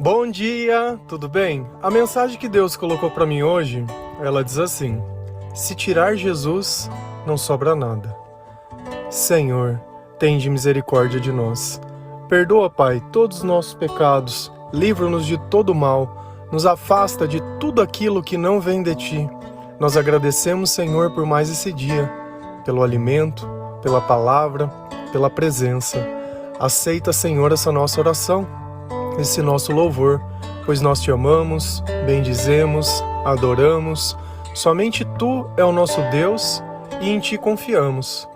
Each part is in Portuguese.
Bom dia, tudo bem? A mensagem que Deus colocou para mim hoje, ela diz assim: se tirar Jesus, não sobra nada. Senhor, tende misericórdia de nós. Perdoa, Pai, todos os nossos pecados, livra-nos de todo mal, nos afasta de tudo aquilo que não vem de Ti. Nós agradecemos, Senhor, por mais esse dia, pelo alimento, pela palavra, pela presença. Aceita, Senhor, essa nossa oração, esse nosso louvor, pois nós Te amamos, bendizemos, adoramos. Somente Tu é o nosso Deus e em Ti confiamos.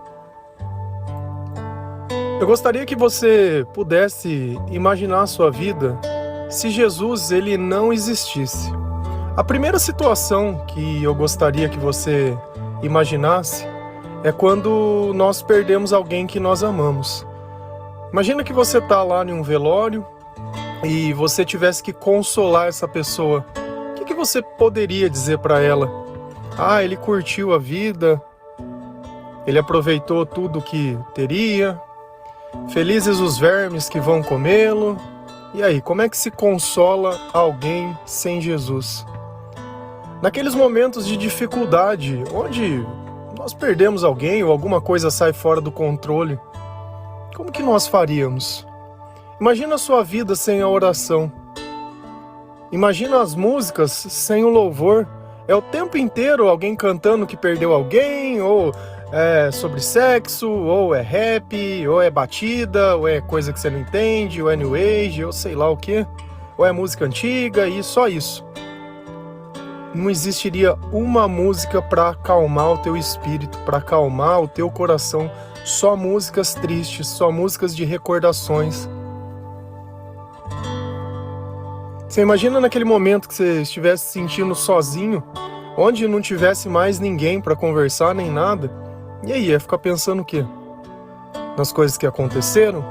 Eu gostaria que você pudesse imaginar a sua vida se Jesus ele não existisse. A primeira situação que eu gostaria que você imaginasse é quando nós perdemos alguém que nós amamos. Imagina que você está lá em um velório e você tivesse que consolar essa pessoa. O que você poderia dizer para ela? Ah, ele curtiu a vida, ele aproveitou tudo que teria, felizes os vermes que vão comê-lo. E aí, como é que se consola alguém sem Jesus? Naqueles momentos de dificuldade, onde nós perdemos alguém ou alguma coisa sai fora do controle, como que nós faríamos? Imagina a sua vida sem a oração. Imagina as músicas sem o louvor. É o tempo inteiro alguém cantando que perdeu alguém, ou é sobre sexo, ou é rap, ou é batida, ou é coisa que você não entende, ou é new age, ou sei lá o que, ou é música antiga e só isso. Não existiria uma música para acalmar o teu espírito, para acalmar o teu coração. Só músicas tristes, só músicas de recordações. Você imagina naquele momento que você estivesse se sentindo sozinho, onde não tivesse mais ninguém para conversar nem nada, e aí, ia ficar pensando o quê? Nas coisas que aconteceram?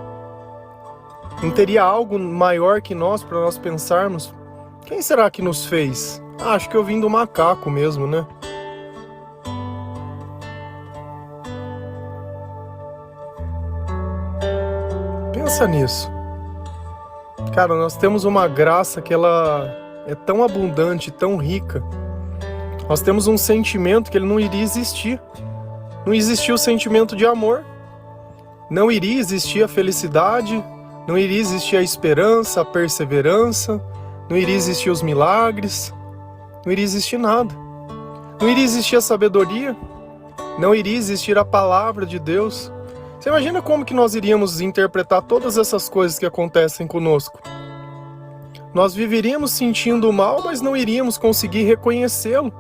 Não teria algo maior que nós para nós pensarmos? Quem será que nos fez? Acho que eu vim do macaco mesmo, né? Pensa nisso. Cara, nós temos uma graça que ela é tão abundante, tão rica. Nós temos um sentimento que ele não iria existir. Não existia o sentimento de amor. Não iria existir a felicidade. Não iria existir a esperança, a perseverança. Não iria existir os milagres. Não iria existir nada. Não iria existir a sabedoria. Não iria existir a palavra de Deus. Você imagina como que nós iríamos interpretar todas essas coisas que acontecem conosco? Nós viveríamos sentindo mal, mas não iríamos conseguir reconhecê-lo.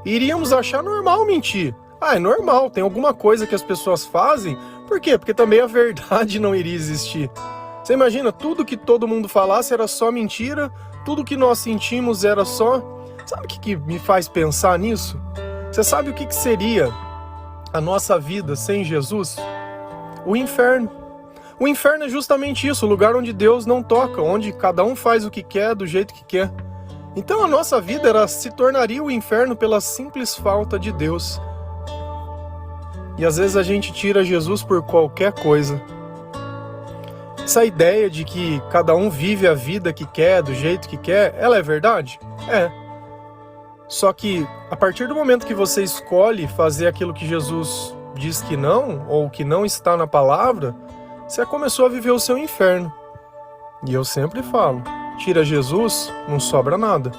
Iríamos achar normal mentir. Ah, é normal, tem alguma coisa que as pessoas fazem. Por quê? Porque também a verdade não iria existir. Você imagina, tudo que todo mundo falasse era só mentira, tudo que nós sentimos era só... Sabe o que me faz pensar nisso? Você sabe o que seria a nossa vida sem Jesus? O inferno. O inferno é justamente isso, o lugar onde Deus não toca, onde cada um faz o que quer, do jeito que quer. Então a nossa vida se tornaria o inferno pela simples falta de Deus. E às vezes a gente tira Jesus por qualquer coisa. Essa ideia de que cada um vive a vida que quer, do jeito que quer, ela é verdade? É. Só que a partir do momento que você escolhe fazer aquilo que Jesus diz que não, ou que não está na palavra, você começou a viver o seu inferno. E eu sempre falo, tira Jesus, não sobra nada.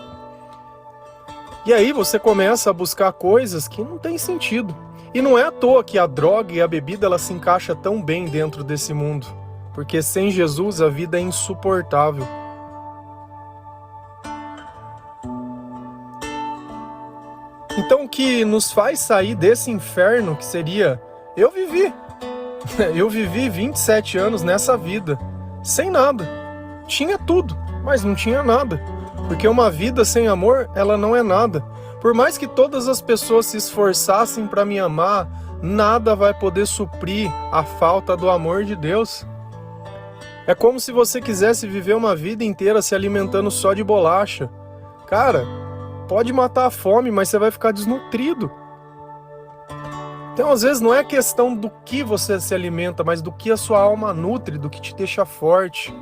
E aí você começa a buscar coisas que não tem sentido. E não é à toa que a droga e a bebida ela se encaixa tão bem dentro desse mundo. Porque sem Jesus a vida é insuportável. Então o que nos faz sair desse inferno que seria... Eu vivi 27 anos nessa vida, sem nada. Tinha tudo, mas não tinha nada. Porque uma vida sem amor, ela não é nada. Por mais que todas as pessoas se esforçassem para me amar, nada vai poder suprir a falta do amor de Deus. É como se você quisesse viver uma vida inteira se alimentando só de bolacha. Cara, pode matar a fome, mas você vai ficar desnutrido. Então, às vezes, não é questão do que você se alimenta, mas do que a sua alma nutre, do que te deixa forte.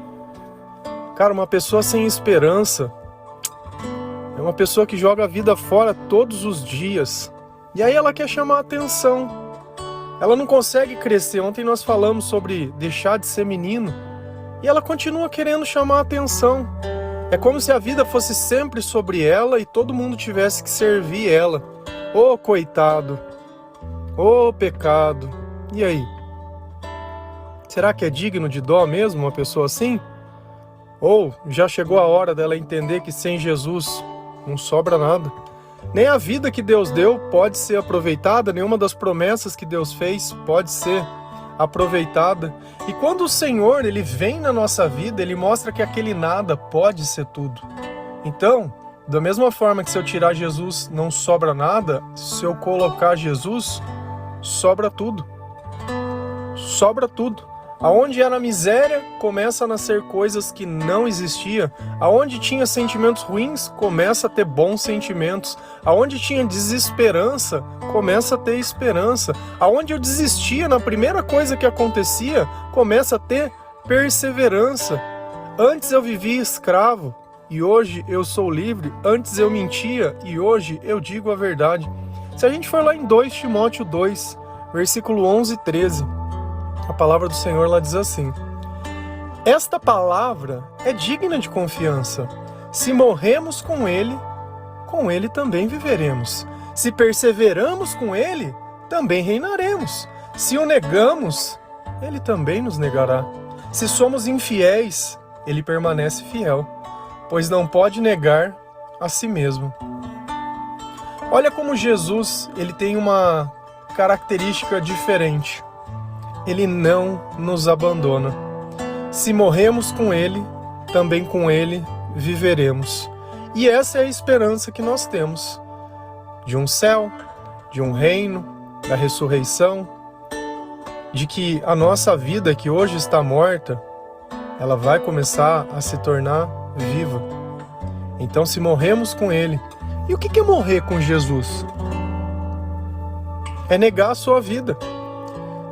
Cara, uma pessoa sem esperança é uma pessoa que joga a vida fora todos os dias. E aí ela quer chamar a atenção. Ela não consegue crescer. Ontem nós falamos sobre deixar de ser menino. E ela continua querendo chamar a atenção. É como se a vida fosse sempre sobre ela e todo mundo tivesse que servir ela. Ô coitado. Ô pecado. E aí? Será que é digno de dó mesmo uma pessoa assim? Ou já chegou a hora dela entender que sem Jesus não sobra nada? Nem a vida que Deus deu pode ser aproveitada, nenhuma das promessas que Deus fez pode ser aproveitada. E quando o Senhor ele vem na nossa vida, ele mostra que aquele nada pode ser tudo. Então, da mesma forma que se eu tirar Jesus não sobra nada, se eu colocar Jesus, sobra tudo. Sobra tudo. Aonde era miséria, começa a nascer coisas que não existiam. Aonde tinha sentimentos ruins, começa a ter bons sentimentos. Aonde tinha desesperança, começa a ter esperança. Aonde eu desistia na primeira coisa que acontecia, começa a ter perseverança. Antes eu vivia escravo e hoje eu sou livre. Antes eu mentia e hoje eu digo a verdade. Se a gente for lá em 2 Timóteo 2, versículo 11 e 13... a palavra do Senhor lá diz assim: esta palavra é digna de confiança. Se morremos com Ele também viveremos. Se perseveramos com Ele, também reinaremos. Se o negamos, Ele também nos negará. Se somos infiéis, Ele permanece fiel, pois não pode negar a si mesmo. Olha como Jesus ele tem uma característica diferente. Ele não nos abandona. Se morremos com Ele, também com Ele viveremos. E essa é a esperança que nós temos. De um céu, de um reino, da ressurreição, de que a nossa vida que hoje está morta, ela vai começar a se tornar viva. Então se morremos com Ele. E o que é morrer com Jesus? É negar a sua vida.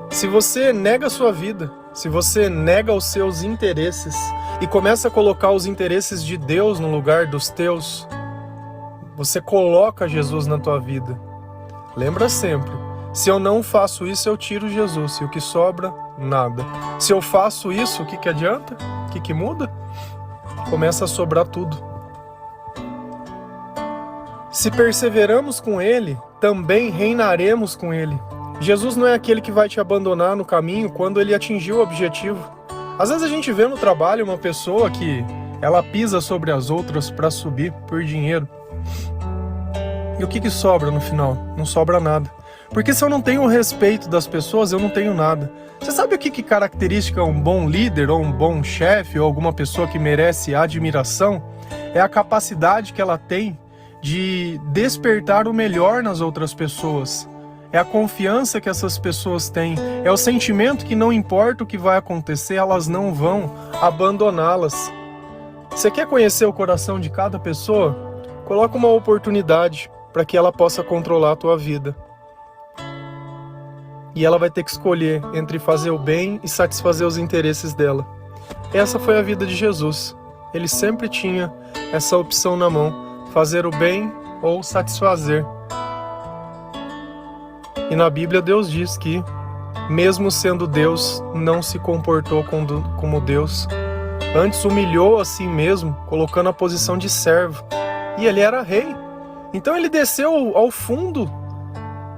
Se você nega a sua vida, se você nega os seus interesses e começa a colocar os interesses de Deus no lugar dos teus, você coloca Jesus na tua vida. Lembra sempre, se eu não faço isso, eu tiro Jesus, e o que sobra, nada. Se eu faço isso, o que adianta? O que muda? Começa a sobrar tudo. Se perseveramos com Ele, também reinaremos com Ele. Jesus não é aquele que vai te abandonar no caminho quando ele atingiu o objetivo. Às vezes a gente vê no trabalho uma pessoa que ela pisa sobre as outras para subir por dinheiro. E o que sobra no final? Não sobra nada. Porque se eu não tenho o respeito das pessoas, eu não tenho nada. Você sabe o que caracteriza um bom líder, ou um bom chefe, ou alguma pessoa que merece admiração? É a capacidade que ela tem de despertar o melhor nas outras pessoas. É a confiança que essas pessoas têm. É o sentimento que não importa o que vai acontecer, elas não vão abandoná-las. Você quer conhecer o coração de cada pessoa? Coloca uma oportunidade para que ela possa controlar a tua vida. E ela vai ter que escolher entre fazer o bem e satisfazer os interesses dela. Essa foi a vida de Jesus. Ele sempre tinha essa opção na mão: fazer o bem ou satisfazer. E na Bíblia Deus diz que, mesmo sendo Deus, não se comportou como Deus. Antes humilhou a si mesmo, colocando a posição de servo. E ele era rei. Então ele desceu ao fundo.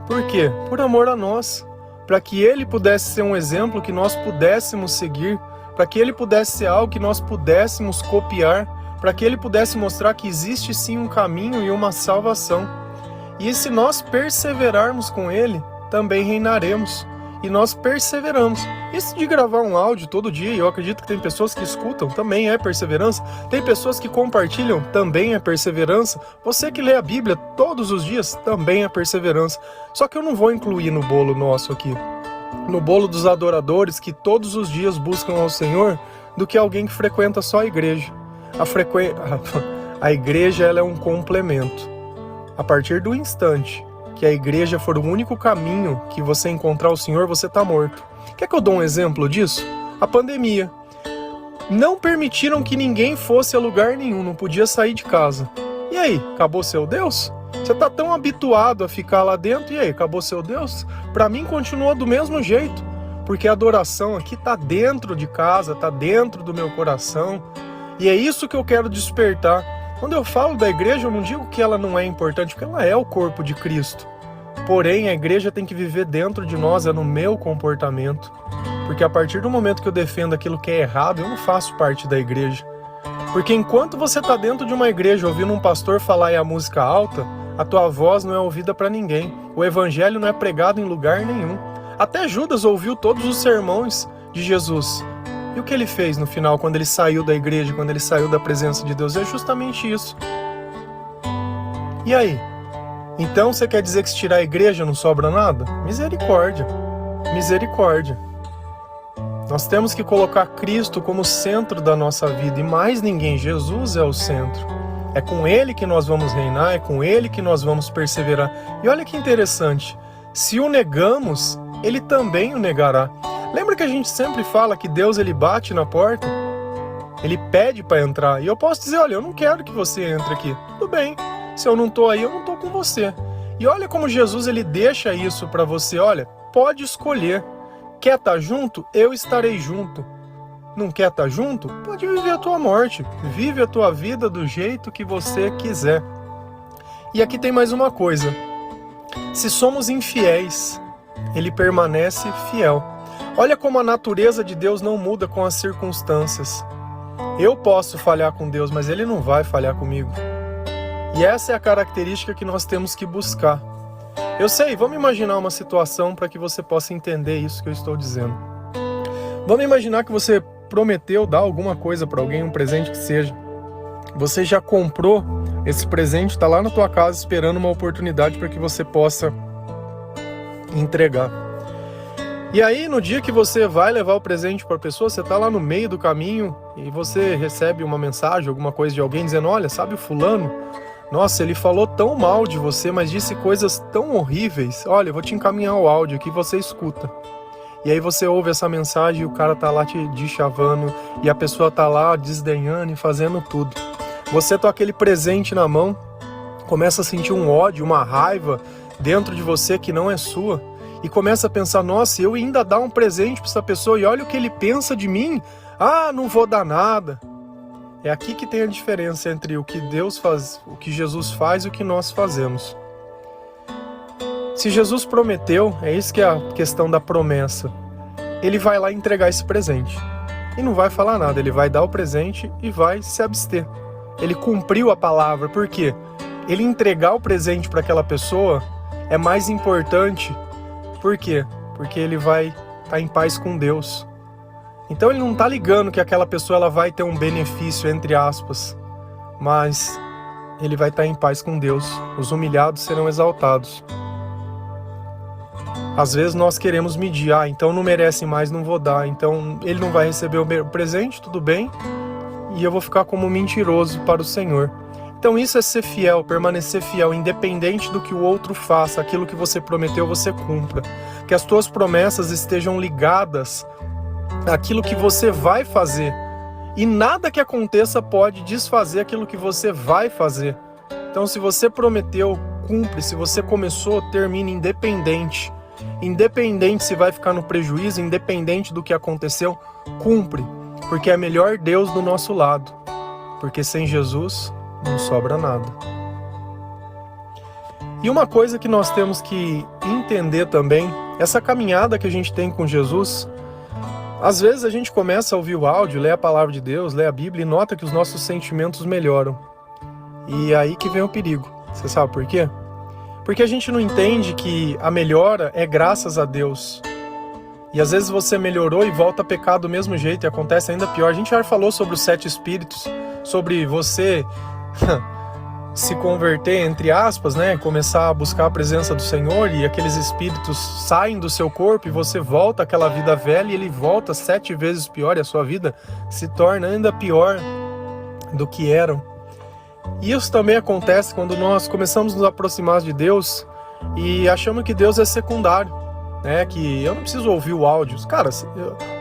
Por quê? Por amor a nós. Para que ele pudesse ser um exemplo que nós pudéssemos seguir. Para que ele pudesse ser algo que nós pudéssemos copiar. Para que ele pudesse mostrar que existe sim um caminho e uma salvação. E se nós perseverarmos com Ele, também reinaremos. E nós perseveramos. Isso de gravar um áudio todo dia, e eu acredito que tem pessoas que escutam, também é perseverança. Tem pessoas que compartilham, também é perseverança. Você que lê a Bíblia todos os dias, também é perseverança. Só que eu não vou incluir no bolo nosso aqui, no bolo dos adoradores que todos os dias buscam ao Senhor, do que alguém que frequenta só a igreja. A igreja ela é um complemento. A partir do instante que a igreja for o único caminho que você encontrar o Senhor, você está morto. Quer que eu dou um exemplo disso? A pandemia. Não permitiram que ninguém fosse a lugar nenhum, não podia sair de casa. E aí, acabou seu Deus? Você está tão habituado a ficar lá dentro, e aí, acabou seu Deus? Para mim continua do mesmo jeito, porque a adoração aqui está dentro de casa, está dentro do meu coração, e é isso que eu quero despertar. Quando eu falo da igreja, eu não digo que ela não é importante, porque ela é o corpo de Cristo. Porém, a igreja tem que viver dentro de nós, é no meu comportamento. Porque a partir do momento que eu defendo aquilo que é errado, eu não faço parte da igreja. Porque enquanto você está dentro de uma igreja ouvindo um pastor falar e a música alta, a tua voz não é ouvida para ninguém. O evangelho não é pregado em lugar nenhum. Até Judas ouviu todos os sermões de Jesus. E o que ele fez no final, quando ele saiu da igreja, quando ele saiu da presença de Deus? É justamente isso. E aí? Então você quer dizer que se tirar a igreja não sobra nada? Misericórdia. Misericórdia. Nós temos que colocar Cristo como centro da nossa vida e mais ninguém. Jesus é o centro. É com Ele que nós vamos reinar, é com Ele que nós vamos perseverar. E olha que interessante, se o negamos, Ele também o negará. Lembra que a gente sempre fala que Deus ele bate na porta? Ele pede para entrar. E eu posso dizer, olha, eu não quero que você entre aqui. Tudo bem, se eu não estou aí, eu não estou com você. E olha como Jesus ele deixa isso para você, olha, pode escolher. Quer estar junto? Eu estarei junto. Não quer estar junto? Pode viver a tua morte. Vive a tua vida do jeito que você quiser. E aqui tem mais uma coisa. Se somos infiéis, Ele permanece fiel. Olha como a natureza de Deus não muda com as circunstâncias. Eu posso falhar com Deus, mas Ele não vai falhar comigo. E essa é a característica que nós temos que buscar. Eu sei, vamos imaginar uma situação para que você possa entender isso que eu estou dizendo. Vamos imaginar que você prometeu dar alguma coisa para alguém, um presente que seja. Você já comprou esse presente, está lá na tua casa esperando uma oportunidade para que você possa entregar. E aí, no dia que você vai levar o presente para a pessoa, você está lá no meio do caminho e você recebe uma mensagem, alguma coisa de alguém dizendo, olha, sabe o fulano? Nossa, ele falou tão mal de você, mas disse coisas tão horríveis. Olha, eu vou te encaminhar o áudio aqui, você escuta. E aí você ouve essa mensagem e o cara tá lá te deschavando e a pessoa tá lá desdenhando e fazendo tudo. Você tá com aquele presente na mão, começa a sentir um ódio, uma raiva dentro de você que não é sua. E começa a pensar, nossa, eu ainda dar um presente para essa pessoa e olha o que ele pensa de mim. Ah, não vou dar nada. É aqui que tem a diferença entre o que Deus faz, o que Jesus faz e o que nós fazemos. Se Jesus prometeu, é isso que é a questão da promessa. Ele vai lá entregar esse presente. E não vai falar nada, ele vai dar o presente e vai se abster. Ele cumpriu a palavra, por quê? Ele entregar o presente para aquela pessoa é mais importante. Por quê? Porque ele vai estar em paz com Deus. Então ele não está ligando que aquela pessoa ela vai ter um benefício, entre aspas, mas ele vai estar em paz com Deus. Os humilhados serão exaltados. Às vezes nós queremos medir, então não merece mais, não vou dar, então ele não vai receber o presente, tudo bem, e eu vou ficar como mentiroso para o Senhor. Então isso é ser fiel, permanecer fiel, independente do que o outro faça, aquilo que você prometeu você cumpra. Que as tuas promessas estejam ligadas àquilo que você vai fazer, e nada que aconteça pode desfazer aquilo que você vai fazer. Então se você prometeu, cumpre, se você começou, termine independente. Independente se vai ficar no prejuízo, independente do que aconteceu, cumpre, porque é melhor Deus do nosso lado, porque sem Jesus não sobra nada. E uma coisa que nós temos que entender também, essa caminhada que a gente tem com Jesus, às vezes a gente começa a ouvir o áudio, lê a palavra de Deus, lê a Bíblia e nota que os nossos sentimentos melhoram. E é aí que vem o perigo. Você sabe por quê? Porque a gente não entende que a melhora é graças a Deus. E às vezes você melhorou e volta a pecar do mesmo jeito e acontece ainda pior. A gente já falou sobre os 7 espíritos, sobre você se converter, entre aspas, né? Começar a buscar a presença do Senhor e aqueles espíritos saem do seu corpo e você volta àquela vida velha e ele volta 7 vezes pior e a sua vida se torna ainda pior do que eram. E isso também acontece quando nós começamos a nos aproximar de Deus e achamos que Deus é secundário, né? Que eu não preciso ouvir o áudio. Cara,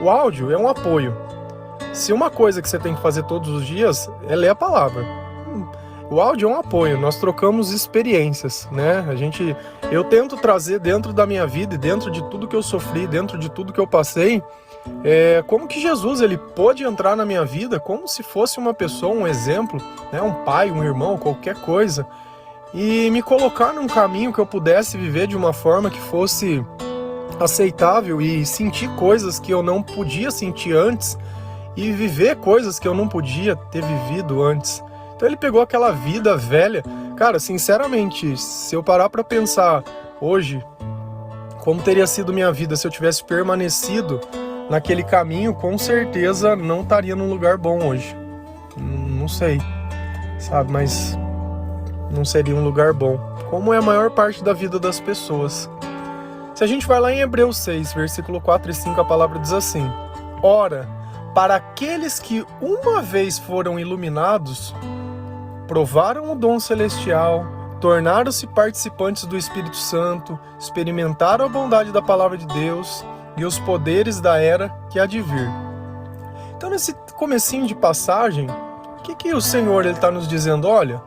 o áudio é um apoio. Se uma coisa que você tem que fazer todos os dias é ler a palavra. O áudio é um apoio, nós trocamos experiências, né? Eu tento trazer dentro da minha vida e dentro de tudo que eu sofri, dentro de tudo que eu passei, como que Jesus ele pôde entrar na minha vida como se fosse uma pessoa, um exemplo, né? Um pai, um irmão, qualquer coisa, e me colocar num caminho que eu pudesse viver de uma forma que fosse aceitável e sentir coisas que eu não podia sentir antes e viver coisas que eu não podia ter vivido antes. Então ele pegou aquela vida velha. Cara, sinceramente, se eu parar pra pensar hoje como teria sido minha vida se eu tivesse permanecido naquele caminho, com certeza não estaria num lugar bom hoje. Não sei, sabe, mas não seria um lugar bom, como é a maior parte da vida das pessoas. Se a gente vai lá em Hebreus 6, versículo 4 e 5, a palavra diz assim: ora, para aqueles que uma vez foram iluminados, provaram o dom celestial, tornaram-se participantes do Espírito Santo, experimentaram a bondade da palavra de Deus e os poderes da era que há de vir. Então, nesse comecinho de passagem, o que o Senhor está nos dizendo? Olha,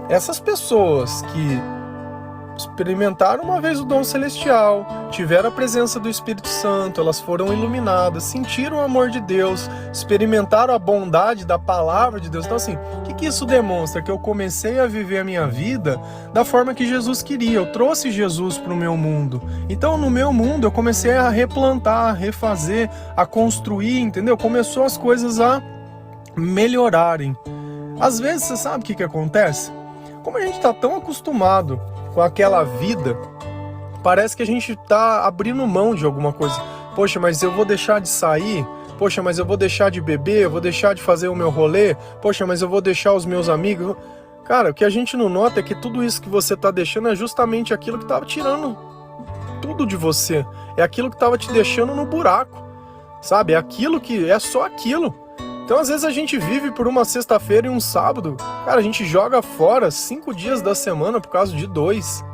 essas pessoas que experimentaram uma vez o dom celestial, tiveram a presença do Espírito Santo, elas foram iluminadas, sentiram o amor de Deus, experimentaram a bondade da palavra de Deus. Então assim, o que isso demonstra? Que eu comecei a viver a minha vida da forma que Jesus queria, eu trouxe Jesus para o meu mundo. Então no meu mundo eu comecei a replantar, a refazer, a construir, entendeu? Começou as coisas a melhorarem. Às vezes, você sabe o que acontece? Como a gente está tão acostumado com aquela vida, parece que a gente tá abrindo mão de alguma coisa. Poxa, mas eu vou deixar de sair? Poxa, mas eu vou deixar de beber? Eu vou deixar de fazer o meu rolê? Poxa, mas eu vou deixar os meus amigos? Cara, o que a gente não nota é que tudo isso que você tá deixando é justamente aquilo que tava tirando tudo de você. É aquilo que tava te deixando no buraco, sabe? É aquilo que... é só aquilo. Então, às vezes, a gente vive por uma sexta-feira e um sábado. Cara, a gente joga fora 5 dias da semana por causa de 2.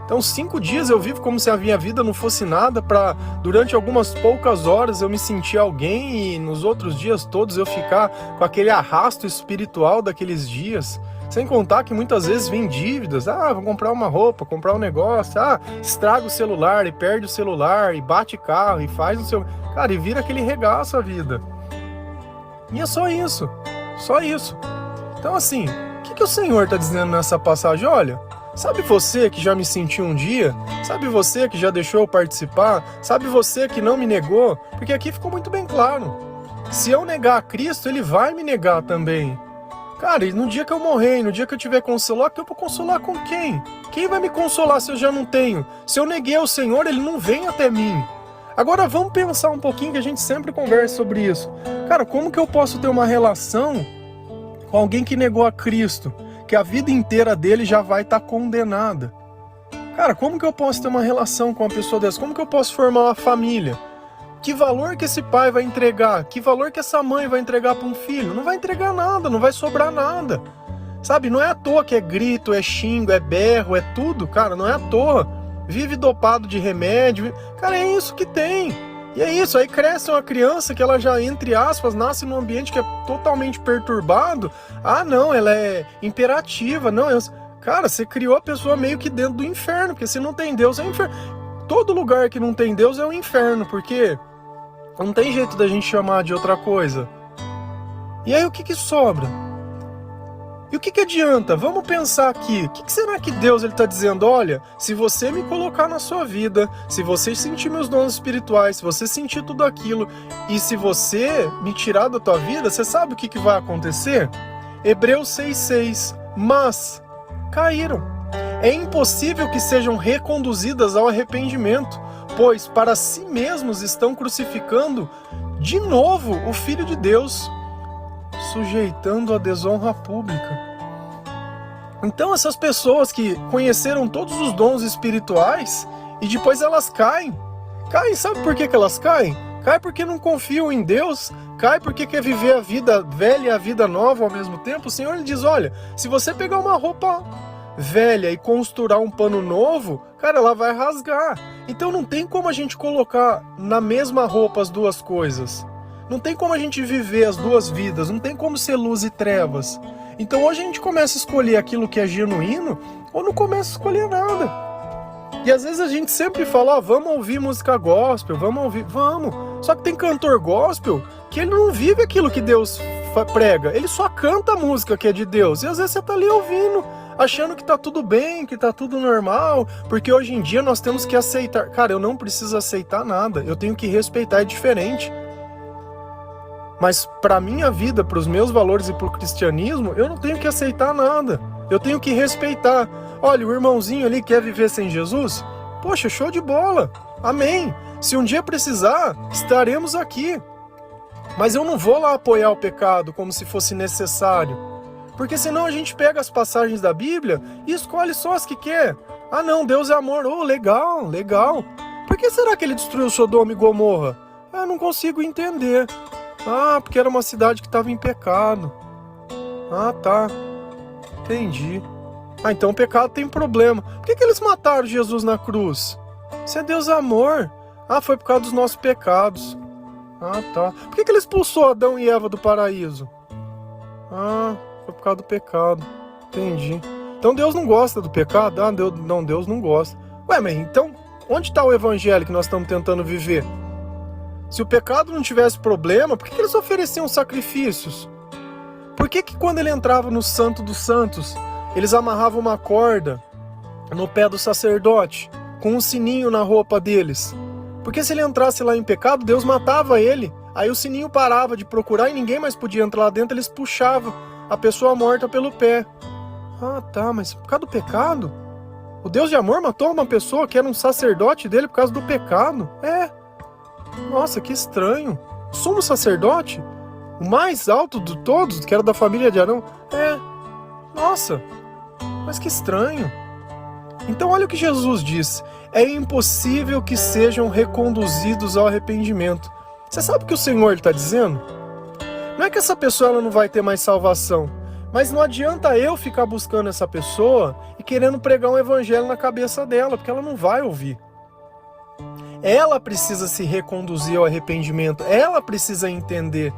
Então, 5 dias eu vivo como se a minha vida não fosse nada, para durante algumas poucas horas eu me sentir alguém e nos outros dias todos eu ficar com aquele arrasto espiritual daqueles dias. Sem contar que muitas vezes vem dívidas. Vou comprar uma roupa, comprar um negócio. Estraga o celular e perde o celular e bate carro e faz o seu... Cara, e vira aquele regaço a vida. E é só isso, só isso. Então assim, o que o Senhor está dizendo nessa passagem? Olha, sabe você que já me sentiu um dia? Sabe você que já deixou eu participar? Sabe você que não me negou? Porque aqui ficou muito bem claro. Se eu negar a Cristo, Ele vai me negar também. Cara, e no dia que eu morrer, no dia que eu tiver consolar, que eu vou consolar com quem? Quem vai me consolar se eu já não tenho? Se eu neguei ao Senhor, Ele não vem até mim. Agora vamos pensar um pouquinho, que a gente sempre conversa sobre isso. Cara, como que eu posso ter uma relação com alguém que negou a Cristo, que a vida inteira dele já vai estar condenada? Cara, como que eu posso ter uma relação com uma pessoa dessa? Como que eu posso formar uma família? Que valor que esse pai vai entregar? Que valor que essa mãe vai entregar para um filho? Não vai entregar nada, não vai sobrar nada. Sabe, não é à toa que é grito, é xingo, é berro, é tudo, cara, não é à toa. Vive dopado de remédio, cara, é isso que tem. E é isso, aí cresce uma criança que ela já, entre aspas, nasce num ambiente que é totalmente perturbado. Não, ela é imperativa, não, cara, você criou a pessoa meio que dentro do inferno, porque se não tem Deus é o inferno. Todo lugar que não tem Deus é o inferno, porque não tem jeito da gente chamar de outra coisa. E aí o que sobra? E o que adianta? Vamos pensar aqui. O que será que Deus está dizendo? Olha, se você me colocar na sua vida, se você sentir meus dons espirituais, se você sentir tudo aquilo, e se você me tirar da tua vida, você sabe o que vai acontecer? Hebreus 6,6. Mas caíram. É impossível que sejam reconduzidas ao arrependimento, pois para si mesmos estão crucificando de novo o Filho de Deus, sujeitando a desonra pública. Então essas pessoas que conheceram todos os dons espirituais e depois elas caem, sabe por que elas caem? Cai porque não confiam em Deus, cai porque quer viver a vida velha e a vida nova ao mesmo tempo. O Senhor ele diz, olha, se você pegar uma roupa velha e costurar um pano novo, cara, ela vai rasgar. Então não tem como a gente colocar na mesma roupa as duas coisas. Não tem como a gente viver as duas vidas, não tem como ser luz e trevas. Então hoje a gente começa a escolher aquilo que é genuíno, ou não começa a escolher nada. E às vezes a gente sempre fala, vamos ouvir música gospel, vamos. Só que tem cantor gospel que ele não vive aquilo que Deus prega, ele só canta a música que é de Deus. E às vezes você tá ali ouvindo, achando que tá tudo bem, que tá tudo normal, porque hoje em dia nós temos que aceitar. Cara, eu não preciso aceitar nada, eu tenho que respeitar, é diferente. Mas para minha vida, para os meus valores e para o cristianismo, eu não tenho que aceitar nada. Eu tenho que respeitar. Olha, o irmãozinho ali quer viver sem Jesus? Poxa, show de bola. Amém. Se um dia precisar, estaremos aqui. Mas eu não vou lá apoiar o pecado como se fosse necessário. Porque senão a gente pega as passagens da Bíblia e escolhe só as que quer. Ah não, Deus é amor. Oh, legal, legal. Por que será que ele destruiu Sodoma e Gomorra? Eu não consigo entender. Ah, porque era uma cidade que estava em pecado. Ah, tá. Entendi. Ah, então o pecado tem problema. Por que eles mataram Jesus na cruz? Se é Deus amor. Ah, foi por causa dos nossos pecados. Ah, tá. Por que ele expulsou Adão e Eva do paraíso? Ah, foi por causa do pecado. Entendi. Então Deus não gosta do pecado? Ah, Deus não gosta. Ué, mas então, onde está o evangelho que nós estamos tentando viver? Se o pecado não tivesse problema, por que eles ofereciam sacrifícios? Por que quando ele entrava no Santo dos Santos, eles amarravam uma corda no pé do sacerdote, com um sininho na roupa deles? Porque se ele entrasse lá em pecado, Deus matava ele. Aí o sininho parava de procurar e ninguém mais podia entrar lá dentro, eles puxavam a pessoa morta pelo pé. Ah, tá, mas por causa do pecado? O Deus de amor matou uma pessoa que era um sacerdote dele por causa do pecado? É. Nossa, que estranho. Sumo sacerdote? O mais alto de todos, que era da família de Arão? É. Nossa, mas que estranho. Então olha o que Jesus diz. É impossível que sejam reconduzidos ao arrependimento. Você sabe o que o Senhor está dizendo? Não é que essa pessoa ela não vai ter mais salvação, mas não adianta eu ficar buscando essa pessoa e querendo pregar um evangelho na cabeça dela, porque ela não vai ouvir. Ela precisa se reconduzir ao arrependimento, ela precisa entender.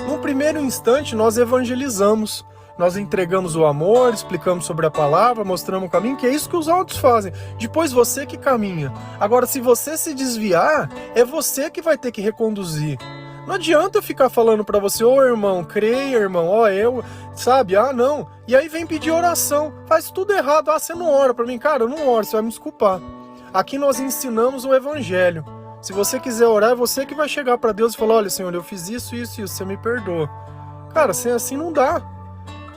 Num primeiro instante nós evangelizamos, nós entregamos o amor, explicamos sobre a palavra, mostramos o caminho, que é isso que os outros fazem. Depois você que caminha. Agora, se você se desviar, é você que vai ter que reconduzir. Não adianta eu ficar falando pra você, ô irmão, creia, irmão, sabe, não. E aí vem pedir oração, faz tudo errado, você não ora pra mim. Cara, eu não oro, você vai me desculpar. Aqui nós ensinamos o evangelho. Se você quiser orar, é você que vai chegar pra Deus e falar, olha, Senhor, eu fiz isso, você me perdoa. Cara, assim não dá.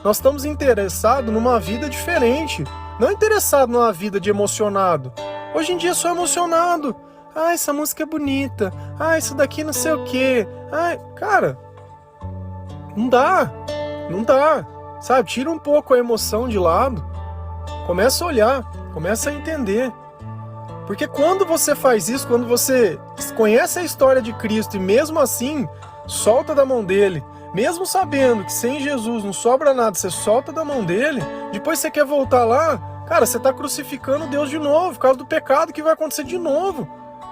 Nós estamos interessados numa vida diferente, não interessados numa vida de emocionado. Hoje em dia eu sou emocionado. Ah, essa música é bonita. Ah, isso daqui não sei o quê. Ah, cara, não dá. Sabe, tira um pouco a emoção de lado. Começa a olhar, começa a entender. Porque quando você faz isso, quando você conhece a história de Cristo e mesmo assim solta da mão dele, mesmo sabendo que sem Jesus não sobra nada, você solta da mão dele, depois você quer voltar lá, cara, você está crucificando Deus de novo, por causa do pecado que vai acontecer de novo.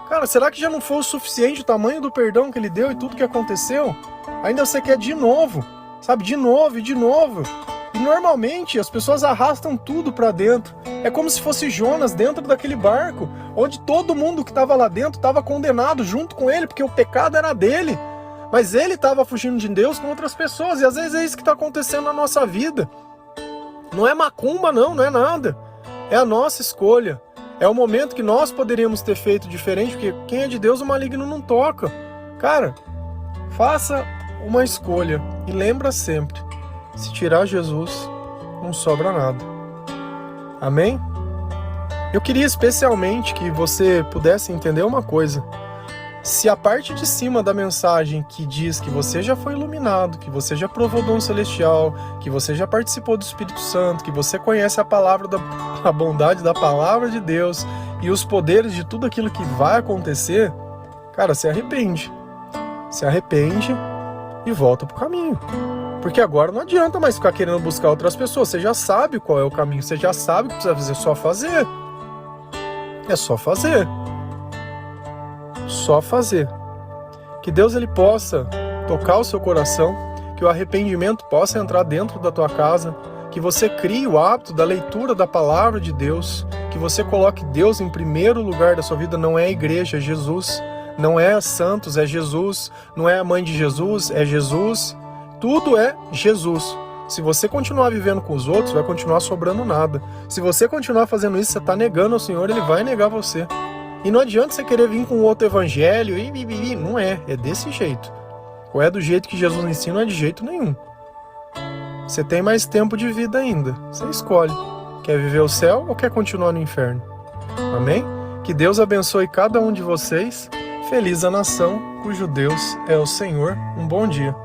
Cara, será que já não foi o suficiente o tamanho do perdão que ele deu e tudo que aconteceu? Ainda você quer de novo, sabe, de novo e de novo. E normalmente as pessoas arrastam tudo para dentro. É como se fosse Jonas dentro daquele barco, onde todo mundo que estava lá dentro estava condenado junto com ele, porque o pecado era dele. Mas ele estava fugindo de Deus com outras pessoas, e às vezes é isso que está acontecendo na nossa vida. Não é macumba não é nada. É a nossa escolha. É o momento que nós poderíamos ter feito diferente, porque quem é de Deus o maligno não toca. Cara, faça uma escolha e lembra sempre, se tirar Jesus, não sobra nada. Amém? Eu queria especialmente que você pudesse entender uma coisa. Se a parte de cima da mensagem que diz que você já foi iluminado, que você já provou dom celestial, que você já participou do Espírito Santo, que você conhece a palavra a bondade da palavra de Deus e os poderes de tudo aquilo que vai acontecer, cara, se arrepende. Se arrepende e volta pro caminho. Porque agora não adianta mais ficar querendo buscar outras pessoas. Você já sabe qual é o caminho, você já sabe o que precisa fazer, é só fazer. É só fazer. Só fazer. Que Deus ele possa tocar o seu coração, que o arrependimento possa entrar dentro da tua casa, que você crie o hábito da leitura da palavra de Deus, que você coloque Deus em primeiro lugar da sua vida. Não é a igreja, é Jesus. Não é santos, é Jesus. Não é a mãe de Jesus, é Jesus. Tudo é Jesus. Se você continuar vivendo com os outros, vai continuar sobrando nada. Se você continuar fazendo isso, você está negando ao Senhor, Ele vai negar você. E não adianta você querer vir com outro evangelho, não é desse jeito. Ou é do jeito que Jesus ensina, não é de jeito nenhum. Você tem mais tempo de vida ainda. Você escolhe. Quer viver o céu ou quer continuar no inferno? Amém? Que Deus abençoe cada um de vocês. Feliz a nação cujo Deus é o Senhor. Um bom dia.